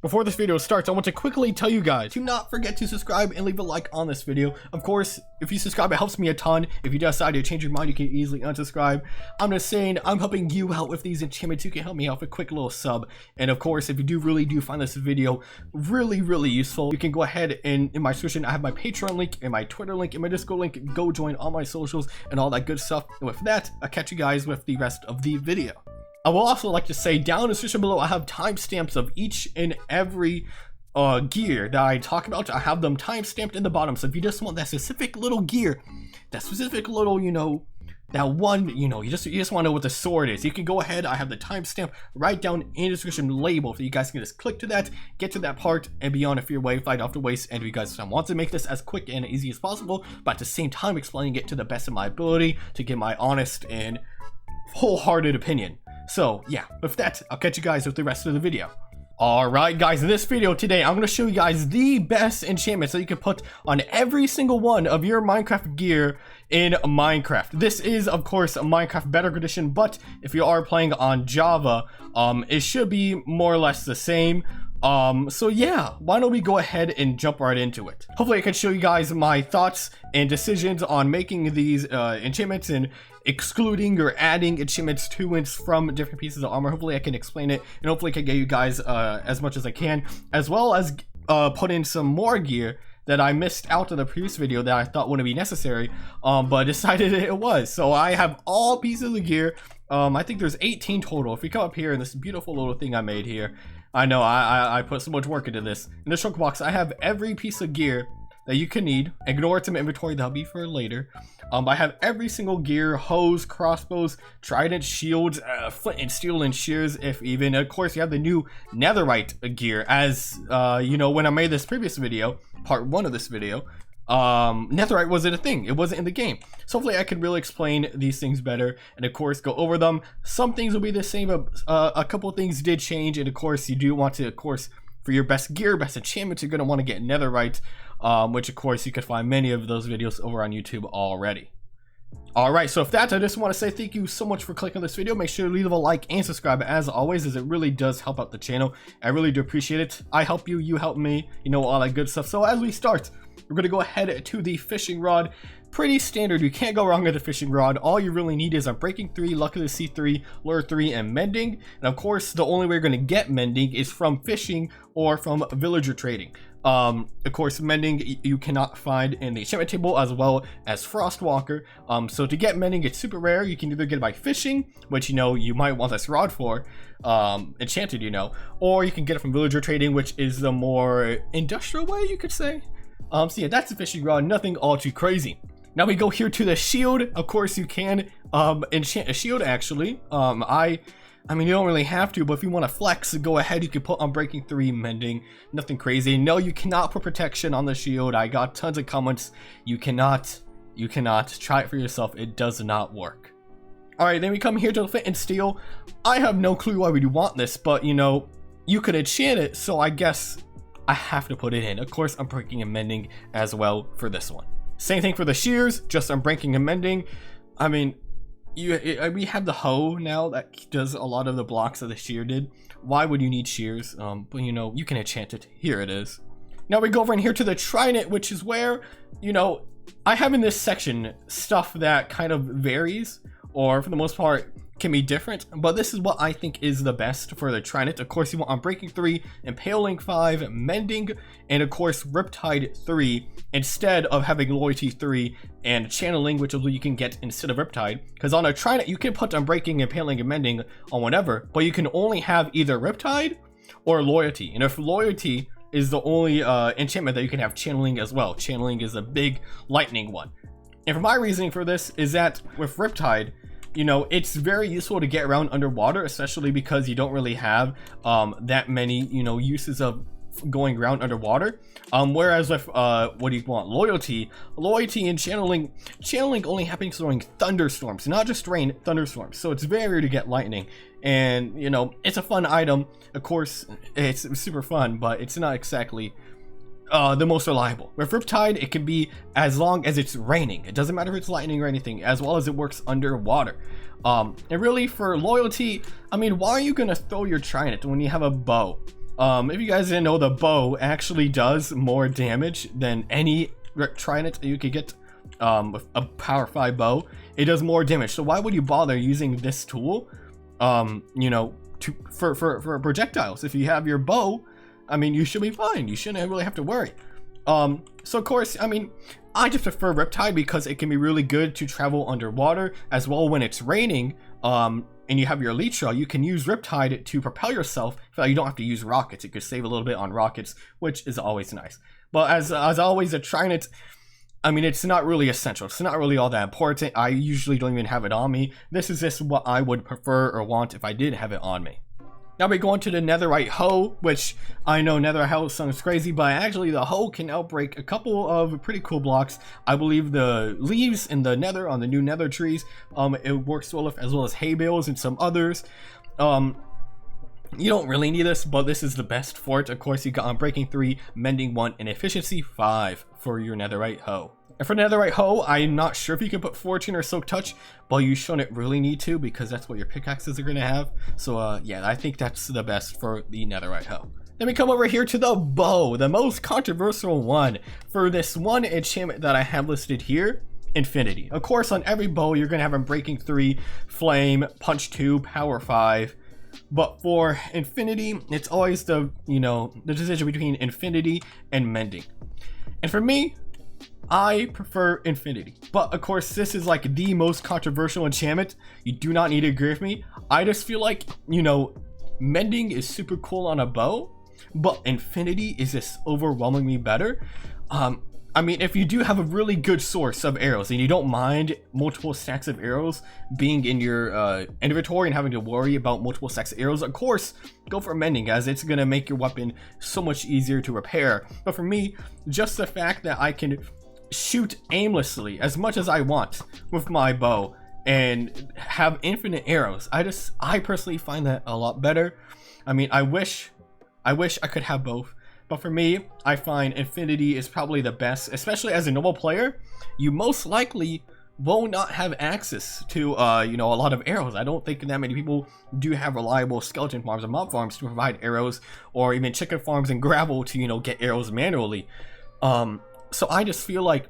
Before this video starts, I want to quickly tell you guys to not forget to subscribe and leave a like on this video. Of course, if you subscribe, it helps me a ton. If you decide to change your mind, you can easily unsubscribe. I'm just saying, I'm helping you out with these enchantments. You can help me out with a quick little sub. And of course, if you really do find this video really useful, you can go ahead and in my description, I have my Patreon link and my Twitter link and my Discord link. Go join all my socials and all that good stuff. And with that, I'll catch you guys with the rest of the video. I will also like to say down in the description below, I have timestamps of each and every gear that I talk about. I have them timestamped in the bottom. So if you just want that specific little gear, that specific little, that one, you just want to know what the sword is, you can go ahead. I have the timestamp right down in the description label, so you guys can just click to that, get to that part, and be on a your way, fight off the waste. And if you guys want to make this as quick and easy as possible, but at the same time explaining it to the best of my ability to get my honest and wholehearted opinion. So yeah, with that, I'll catch you guys with the rest of the video. Alright guys, in this video today, I'm going to show you guys the best enchantments that you can put on every single one of your Minecraft gear in Minecraft. This is, of course, a Minecraft Bedrock Edition, but if you are playing on Java, it should be more or less the same. So yeah, why don't we go ahead and jump right into it. Hopefully I can show you guys my thoughts and decisions on making these enchantments and excluding or adding enchantments to and from different pieces of armor. Hopefully I can explain it, and hopefully I can get you guys as much as I can, as well as put in some more gear that I missed out in the previous video that I thought wouldn't be necessary, but decided it was. So I have all pieces of gear. I think there's 18 total. If we come up here in this beautiful little thing I made here, I know I put so much work into this. In this trunk box, I have every piece of gear that you can need. Ignore some inventory, that'll be for later. I have every single gear: hose, crossbows, trident, shields, flint and steel, and shears, if even. Of course, you have the new netherite gear. As when I made this previous video, part 1 of this video, netherite wasn't a thing. It wasn't in the game. So hopefully I can really explain these things better, and of course go over them. Some things will be the same, but a couple things did change. And of course you do want to, for your best gear, best enchantments, you're going to want to get netherite, which of course you could find many of those videos over on YouTube already. Alright, so with that, I just want to say thank you so much for clicking on this video. Make sure to leave a like and subscribe as always, as it really does help out the channel. I really do appreciate it. I help you, you help me, all that good stuff. So as we start, we're going to go ahead to the fishing rod. Pretty standard, you can't go wrong with the fishing rod. All you really need is a breaking 3, luck of the sea 3, lure 3, and mending. And of course, the only way you're going to get mending is from fishing or from villager trading. Of course, mending you cannot find in the enchantment table, as well as frostwalker. So to get mending, it's super rare. You can either get it by fishing, which you might want this rod for, enchanted, or you can get it from villager trading, which is the more industrial way, you could say. So yeah, that's the fishing rod, nothing all too crazy. Now we go here to the shield. Of course, you can enchant a shield, actually. I mean, you don't really have to, but if you want to flex, go ahead. You can put on breaking 3, mending, nothing crazy. No, you cannot put protection on the shield. I got tons of comments. You cannot try it for yourself. It does not work. All right, then we come here to the Flint and Steel. I have no clue why we do want this, but you could enchant it, so I guess I have to put it in. Of course, I'm breaking and mending as well for this one. Same thing for the shears, just I'm breaking and mending. I mean, we have the hoe now that does a lot of the blocks that the shear did. Why would you need shears? But you can enchant it. Here it is. Now we go over in here to the Trident, which is where, I have in this section stuff that kind of varies, or for the most part can be different, but this is what I think is the best for the Trident. Of course, you want on breaking 3, impaling 5, mending, and of course Riptide 3, instead of having loyalty 3 and channeling, which you can get instead of Riptide. Because on a Trident you can put on breaking, impaling, and mending on whatever, but you can only have either Riptide or loyalty. And if loyalty is the only enchantment that you can have channeling as well. Channeling is a big lightning one. And for my reasoning for this is that with Riptide, it's very useful to get around underwater, especially because you don't really have that many, uses of going around underwater. Whereas with what do you want? Loyalty and channeling only happens during thunderstorms, not just rain, thunderstorms. So it's very rare to get lightning, and it's a fun item. Of course, it's super fun, but it's not exactly the most reliable. With Riptide, it can be as long as it's raining. It doesn't matter if it's lightning or anything, as well as it works underwater. And really for loyalty, I mean, why are you gonna throw your Trident when you have a bow? If you guys didn't know, the bow actually does more damage than any Trident you could get with a power 5 bow. It does more damage, so why would you bother using this tool, you know, for projectiles? If you have your bow, I mean, you should be fine. You shouldn't really have to worry. So of course, I mean, I just prefer Riptide because it can be really good to travel underwater as well. When it's raining, and you have your Elytra, you can use Riptide to propel yourself. You don't have to use rockets. You could save a little bit on rockets, which is always nice. But as always, a Trident, I mean, it's not really essential. It's not really all that important. I usually don't even have it on me. This is just what I would prefer or want if I did have it on me. Now we go into the netherite hoe, which I know netherite hoe sounds crazy, but actually the hoe can outbreak a couple of pretty cool blocks. I believe the leaves in the nether on the new nether trees, it works well with, as well as hay bales and some others. You don't really need this, but this is the best for it. Of course, you got Unbreaking 3, Mending 1, and Efficiency 5 for your netherite hoe. And for netherite hoe, I'm not sure if you can put Fortune or Silktouch, but you shouldn't really need to because that's what your pickaxes are going to have. So yeah, I think that's the best for the netherite hoe. Then we come over here to the bow, the most controversial one for this one enchantment that I have listed here. Infinity. Of course, on every bow, you're going to have Unbreaking 3, Flame, Punch 2, Power 5. But for Infinity, it's always the, you know, the decision between Infinity and Mending. And for me, I prefer Infinity. But of course, this is like the most controversial enchantment. You do not need to agree with me. I just feel like, you know, Mending is super cool on a bow, but Infinity is just overwhelmingly better. I mean, if you do have a really good source of arrows and you don't mind multiple stacks of arrows being in your inventory and having to worry about multiple stacks of arrows, of course, go for Mending, as it's going to make your weapon so much easier to repair. But for me, just the fact that I can shoot aimlessly as much as I want with my bow and have infinite arrows, I personally find that a lot better. I mean, I wish I could have both. But for me, I find Infinity is probably the best, especially as a normal player. You most likely will not have access to, you know, a lot of arrows. I don't think that many people do have reliable skeleton farms or mob farms to provide arrows, or even chicken farms and gravel to, you know, get arrows manually. So I just feel like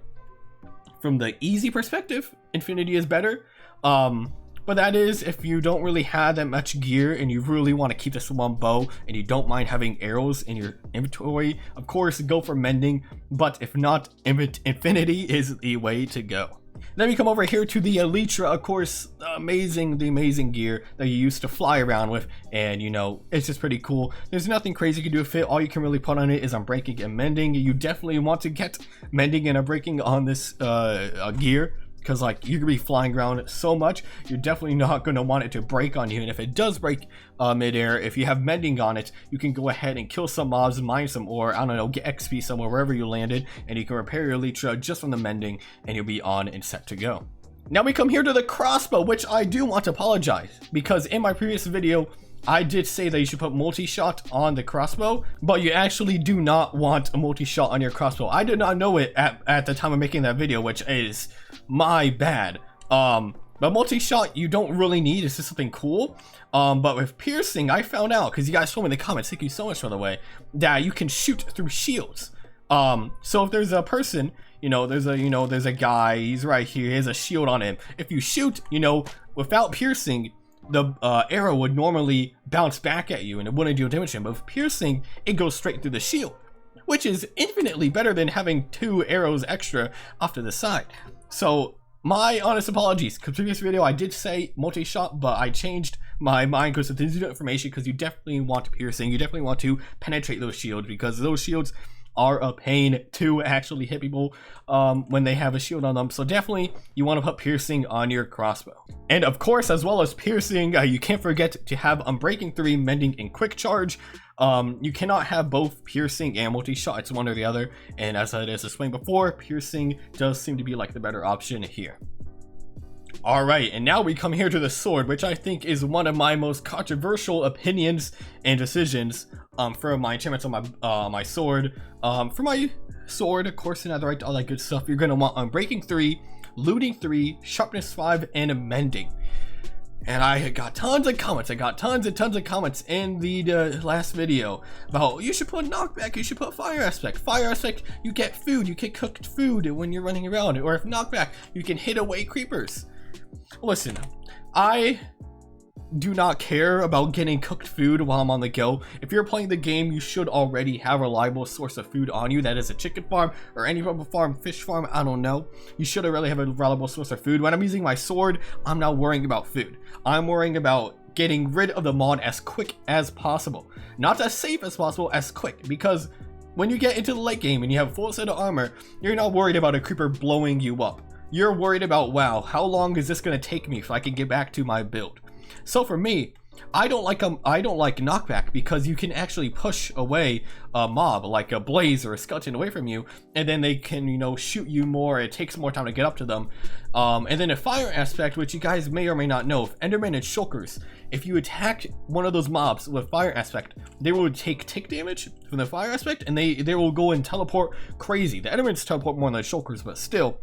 from the easy perspective, Infinity is better. But that is if you don't really have that much gear and you really want to keep this one bow and you don't mind having arrows in your inventory. Of course, go for Mending, but if not, Infinity is the way to go. Then we come over here to the Elytra, of course, the amazing gear that you used to fly around with, and you know, it's just pretty cool. There's nothing crazy you can do with it. All you can really put on it is Unbreaking and Mending. You definitely want to get Mending and Unbreaking on this gear, because like you're gonna be flying around so much, you're definitely not gonna want it to break on you. And if it does break midair, if you have Mending on it, you can go ahead and kill some mobs, mine some ore, I don't know, get XP somewhere wherever you landed, and you can repair your Elytra just from the Mending, and you'll be on and set to go. Now we come here to the Crossbow, which I do want to apologize, because in my previous video I did say that you should put multi-shot on the Crossbow, but you actually do not want a multi-shot on your Crossbow. I did not know it at the time of making that video, which is my bad. But multi-shot you don't really need. It's just something cool. But with piercing, I found out, because you guys told me in the comments, thank you so much, by the way, that you can shoot through shields. So if there's a person, you know, there's a guy, he's right here, he has a shield on him. If you shoot, you know, without piercing, the arrow would normally bounce back at you and it wouldn't do damage to him. But with piercing, it goes straight through the shield, which is infinitely better than having 2 arrows extra off to the side. So my honest apologies, because previous video I did say multi-shot, but I changed my mind because of the information, because you definitely want piercing. You definitely want to penetrate those shields, because those shields are a pain to actually hit people when they have a shield on them. So definitely you want to put piercing on your Crossbow. And of course, as well as piercing, you can't forget to have Unbreaking 3, Mending, and Quick Charge. You cannot have both piercing and multi-shot. It's one or the other. And as I just explained before, piercing does seem to be like the better option here. Alright, and now we come here to the sword, which I think is one of my most controversial opinions and decisions for my enchantments on my sword. For my sword, of course, netherite, all that good stuff, you're going to want Unbreaking 3, Looting 3, Sharpness 5, and Mending. And I got tons of comments. I got tons and tons of comments in the last video about you should put knockback, you should put fire aspect. Fire aspect, you get food, you get cooked food when you're running around. Or if knockback, you can hit away creepers. Listen, I do not care about getting cooked food while I'm on the go. If you're playing the game, you should already have a reliable source of food on you. That is a chicken farm or any type of farm, fish farm, I don't know. You should really have a reliable source of food. When I'm using my sword, I'm not worrying about food. I'm worrying about getting rid of the mod as quick as possible. Not as safe as possible, as quick. Because when you get into the late game and you have a full set of armor, you're not worried about a creeper blowing you up. You're worried about, wow, how long is this going to take me if I can get back to my build? So for me, I don't like knockback because you can actually push away a mob like a blaze or a skeleton away from you, and then they can, you know, shoot you more. It takes more time to get up to them. And then a fire aspect, which you guys may or may not know, if Enderman and Shulkers, if you attack one of those mobs with fire aspect, they will take tick damage from the fire aspect, and they will go and teleport crazy. The Endermans teleport more than the Shulkers, but still.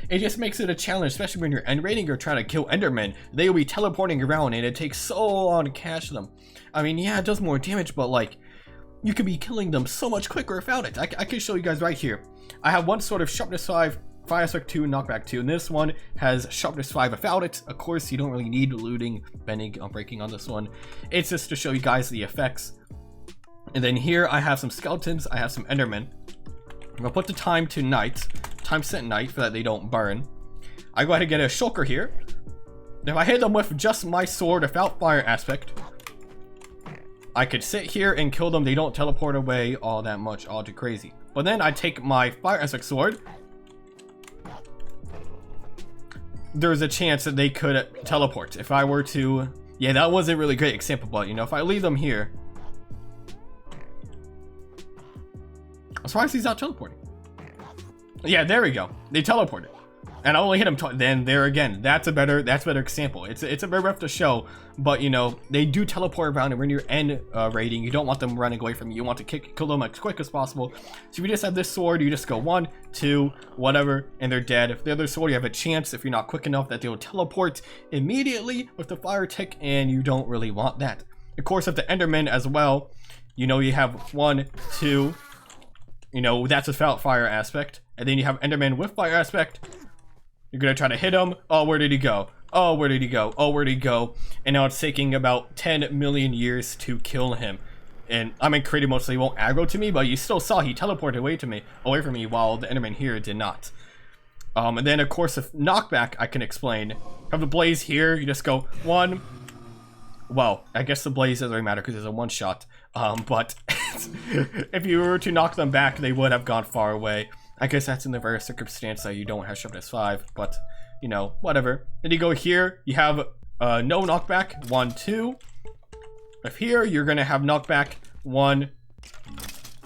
It just makes it a challenge, especially when you're end raiding or trying to kill Endermen. They will be teleporting around and it takes so long to catch them. I mean, yeah, it does more damage, but like, you could be killing them so much quicker without it. I can show you guys right here. I have one sort of sharpness 5, fire aspect 2, knockback 2, and this one has sharpness 5 without it. Of course, you don't really need looting, bending, breaking on this one. It's just to show you guys the effects. And then here I have some skeletons, I have some Endermen. I'm gonna put the time to night. Time set night so that they don't burn. I go ahead and get a shulker here. If I hit them with just my sword without fire aspect, I could sit here and kill them. They don't teleport away all that much, all too crazy. But then I take my fire aspect sword. There's a chance that they could teleport. If I were to, yeah, that wasn't a really great example, but you know, if I leave them here, I'm surprised he's not teleporting. Yeah, there we go. They teleported, and I only hit him. Then there again, that's a better example. It's a bit rough to show, but you know they do teleport around, and when you're end raiding, you don't want them running away from you. You want to kill them as quick as possible. So if you just have this sword, you just go 1, 2, whatever, and they're dead. If the other sword, you have a chance if you're not quick enough that they will teleport immediately with the fire tick, and you don't really want that. Of course, with the Enderman as well, you know you have 1, 2. You know, that's without fire aspect. And then you have Enderman with fire aspect. You're gonna try to hit him. Oh, where did he go? Oh, where did he go? Oh, where did he go? And now it's taking about 10 million years to kill him. And I'm in creative mode, so he won't aggro to me, but you still saw he teleported away from me, while the Enderman here did not. And then of course, if knockback, I can explain. Have the blaze here, you just go 1. Well, I guess the blaze doesn't really matter because it's a one shot. But if you were to knock them back, they would have gone far away. I guess that's in the rare circumstance that you don't have sharpness 5, but you know, whatever. Then you go here, you have no knockback, 1, 2. If here, you're gonna have knockback 1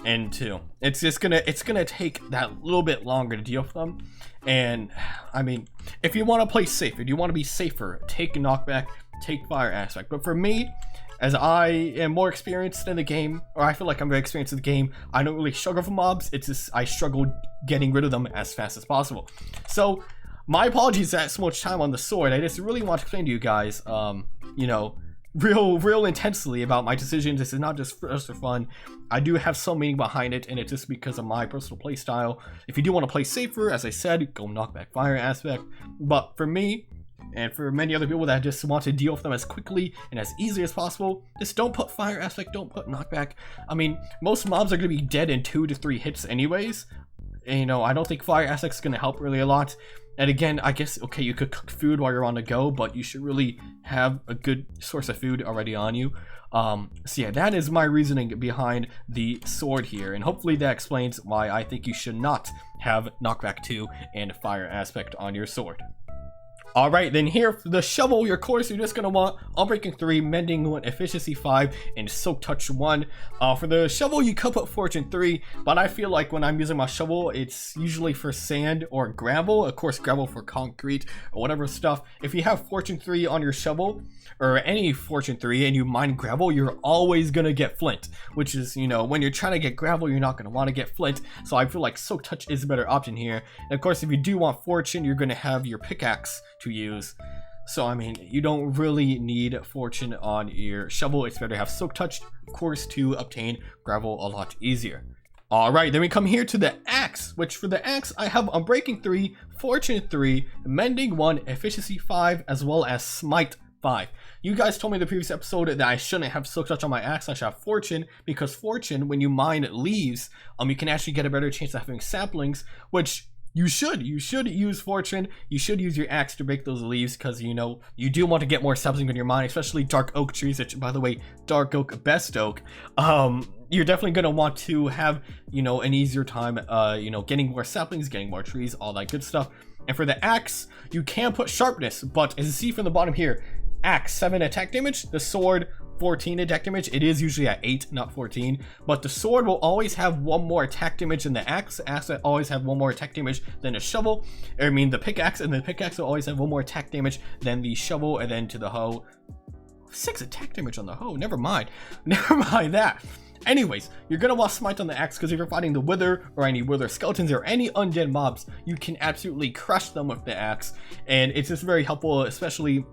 and 2. It's gonna take that little bit longer to deal with them. And I mean, if you want to play safe, if you want to be safer, take knockback, take fire aspect. But for me, as I am more experienced in the game, or I feel like I'm very experienced in the game, I don't really struggle for mobs. It's just I struggle getting rid of them as fast as possible. So my apologies that so much time on the sword. I just really want to explain to you guys, you know, real intensely about my decisions. This is not just for fun. I do have some meaning behind it, and it's just because of my personal play style. If you do want to play safer, as I said, go knockback fire aspect. But for me, and for many other people that just want to deal with them as quickly and as easily as possible, just don't put fire aspect, don't put knockback. I mean, most mobs are going to be dead in 2 to 3 hits anyways. And, you know, I don't think fire aspect is going to help really a lot. And again, I guess, okay, you could cook food while you're on the go, but you should really have a good source of food already on you. So yeah, that is my reasoning behind the sword here, and hopefully that explains why I think you should not have knockback 2 and fire aspect on your sword. Alright, then here for the shovel, your course, you're just going to want Unbreaking 3, Mending 1, Efficiency 5, and Silktouch 1. For the shovel, you could put Fortune 3, but I feel like when I'm using my shovel, it's usually for sand or gravel. Of course, gravel for concrete or whatever stuff. If you have Fortune 3 on your shovel, or any Fortune 3, and you mine gravel, you're always going to get flint, which is, you know, when you're trying to get gravel, you're not going to want to get flint. So I feel like Silktouch is a better option here. And of course, if you do want Fortune, you're going to have your pickaxe to use. So I mean, you don't really need Fortune on your shovel. It's better to have Silktouch, of course, to obtain gravel a lot easier. Alright, then we come here to the axe, which for the axe I have Unbreaking 3, Fortune 3, Mending 1, Efficiency 5, as well as Smite 5. You guys told me in the previous episode that I shouldn't have Silktouch on my axe, I should have Fortune, because Fortune, when you mine leaves, you can actually get a better chance of having saplings, which you should use Fortune. You should use your axe to break those leaves, because you know you do want to get more saplings when you're mining, especially dark oak trees, which, by the way, dark oak, best oak. You're definitely going to want to have, you know, an easier time, you know, getting more saplings, getting more trees, all that good stuff. And for the axe, you can put sharpness, but as you see from the bottom here, axe 7 attack damage, the sword 14 attack damage. It is usually at 8, not 14, but the sword will always have 1 more attack damage than the axe. The axe will always have 1 more attack damage than the shovel. I mean the pickaxe, and the pickaxe will always have 1 more attack damage than the shovel, and then to the hoe, 6 attack damage on the hoe. Never mind that. Anyways, you're gonna want Smite on the axe, because if you're fighting the wither or any wither skeletons or any undead mobs, you can absolutely crush them with the axe, and it's just very helpful, especially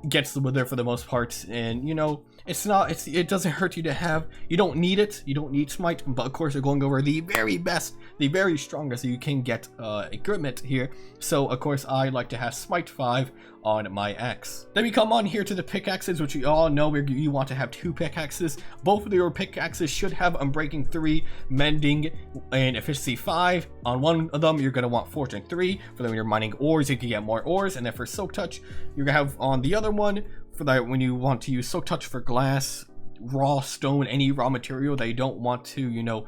gets the wither for the most part. And you know, it doesn't hurt you to have. You don't need it, you don't need Smite, but of course you're going over the very best, the very strongest you can get equipment here. So of course I like to have Smite 5 on my axe. Then we come on here to the pickaxes, which you all know you want to have 2 pickaxes. Both of your pickaxes should have Unbreaking 3, Mending, and Efficiency 5. On one of them you're going to want Fortune 3 for when you're mining ores, you can get more ores. And then for Silktouch, you're going to have on the other one for that when you want to use Silktouch for glass, raw stone, any raw material that you don't want to, you know,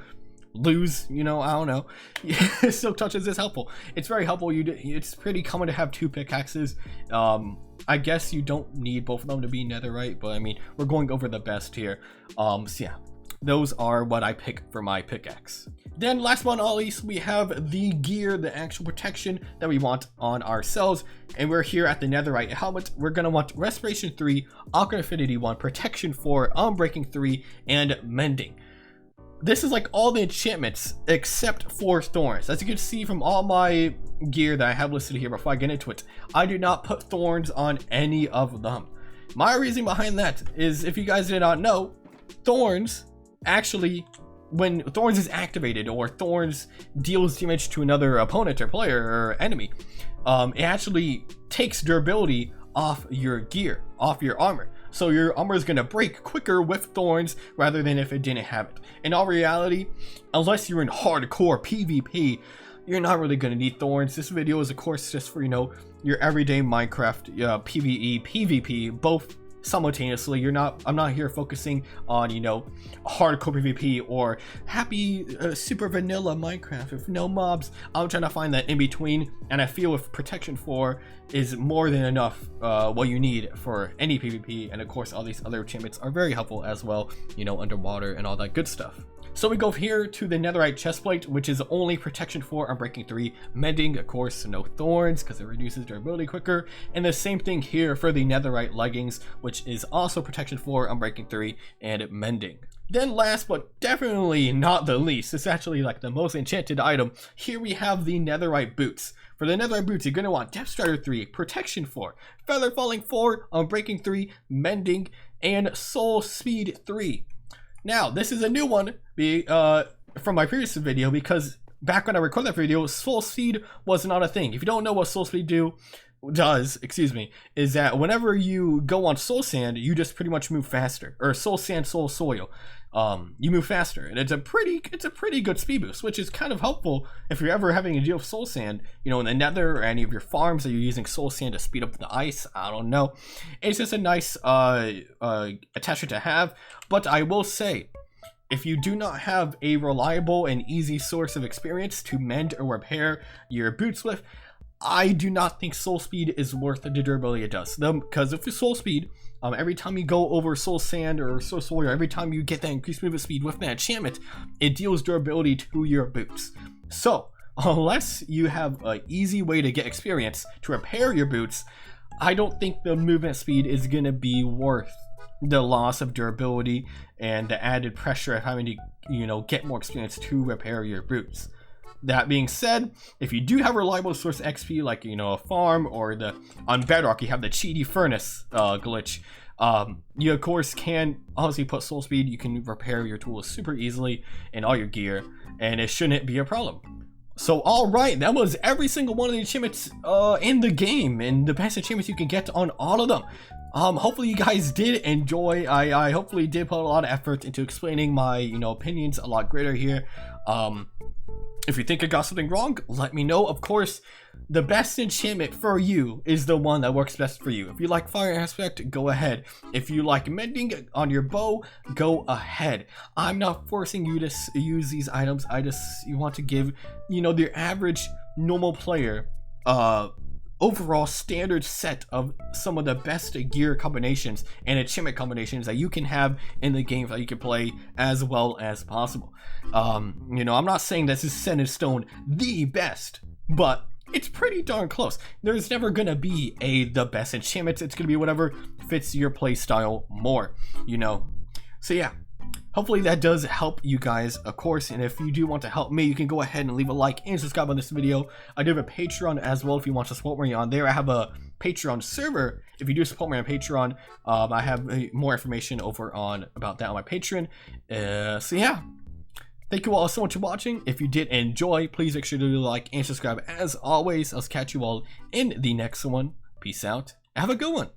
lose, you know, I don't know. Silktouch is just helpful. It's very helpful. It's pretty common to have 2 pickaxes. I guess you don't need both of them to be netherite, but I mean, we're going over the best here. So yeah, those are what I pick for my pickaxe. Then last but not least, we have the gear, the actual protection that we want on ourselves. And we're here at the netherite helmet. We're going to want Respiration 3, Aqua Affinity 1, Protection 4, Unbreaking 3, and Mending. This is like all the enchantments except for thorns. As you can see from all my gear that I have listed here before I get into it, I do not put thorns on any of them. My reason behind that is, if you guys did not know, thorns actually, when thorns is activated or thorns deals damage to another opponent or player or enemy, it actually takes durability off your gear, off your armor. So your armor is going to break quicker with thorns rather than if it didn't have it. In all reality, unless you're in hardcore PvP, you're not really going to need thorns. This video is of course just for, you know, your everyday Minecraft PvE, PvP, both simultaneously. I'm not here focusing on, you know, hardcore PvP or happy super vanilla Minecraft with no mobs. I'm trying to find that in between, and I feel with Protection 4 is more than enough what you need for any PvP. And of course all these other enchantments are very helpful as well, you know, underwater and all that good stuff. So we go here to the netherite chestplate, which is only Protection 4, Unbreaking 3, Mending, of course, no thorns because it reduces durability quicker. And the same thing here for the netherite leggings, which is also Protection 4, Unbreaking 3, and Mending. Then last but definitely not the least, it's actually like the most enchanted item, here we have the netherite boots. For the netherite boots, you're going to want Depth Strider 3, Protection 4, Feather Falling 4, Unbreaking 3, Mending, and Soul Speed 3. Now, this is a new one from my previous video, because back when I recorded that video, Soul Speed was not a thing. If you don't know what Soul Speed does, is that whenever you go on Soul Sand, you just pretty much move faster. Or Soul Sand, Soul Soil. You move faster, and it's a pretty good speed boost, which is kind of helpful if you're ever having to deal with Soul Sand, you know, in the Nether or any of your farms that you're using Soul Sand to speed up the ice. I don't know. It's just a nice attachment to have. But I will say, if you do not have a reliable and easy source of experience to mend or repair your boots with, I do not think Soul Speed is worth the durability it does. Because if it's Soul Speed, every time you go over Soul Sand or Soul Soil, every time you get that increased movement speed with that enchantment, it deals durability to your boots. So, unless you have an easy way to get experience to repair your boots, I don't think the movement speed is going to be worth the loss of durability and the added pressure of having to, you know, get more experience to repair your boots. That being said, if you do have a reliable source XP, like, you know, a farm, or on Bedrock you have the cheaty furnace glitch, you of course can obviously put soul speed. You can repair your tools super easily and all your gear, and it shouldn't be a problem. So alright, that was every single one of the achievements in the game, and the best achievements you can get on all of them. Hopefully you guys did enjoy. I hopefully did put a lot of effort into explaining my, you know, opinions a lot greater here. If you think I got something wrong, let me know. Of course, the best enchantment for you is the one that works best for you. If you like fire aspect, go ahead. If you like mending on your bow, go ahead. I'm not forcing you to use these items. You want to give, you know, the average normal player overall standard set of some of the best gear combinations and achievement combinations that you can have in the game that you can play as well as possible. You know, I'm not saying this is set in stone the best, but it's pretty darn close. There's never gonna be the best enchantments. It's gonna be whatever fits your play style more, you know. So yeah, hopefully that does help you guys, of course. And if you do want to help me, you can go ahead and leave a like and subscribe on this video. I do have a Patreon as well if you want to support me on there. I have a Patreon server. If you do support me on Patreon, I have more information over on about that on my Patreon. So yeah, thank you all so much for watching. If you did enjoy, please make sure to like and subscribe as always. I'll catch you all in the next one. Peace out. Have a good one.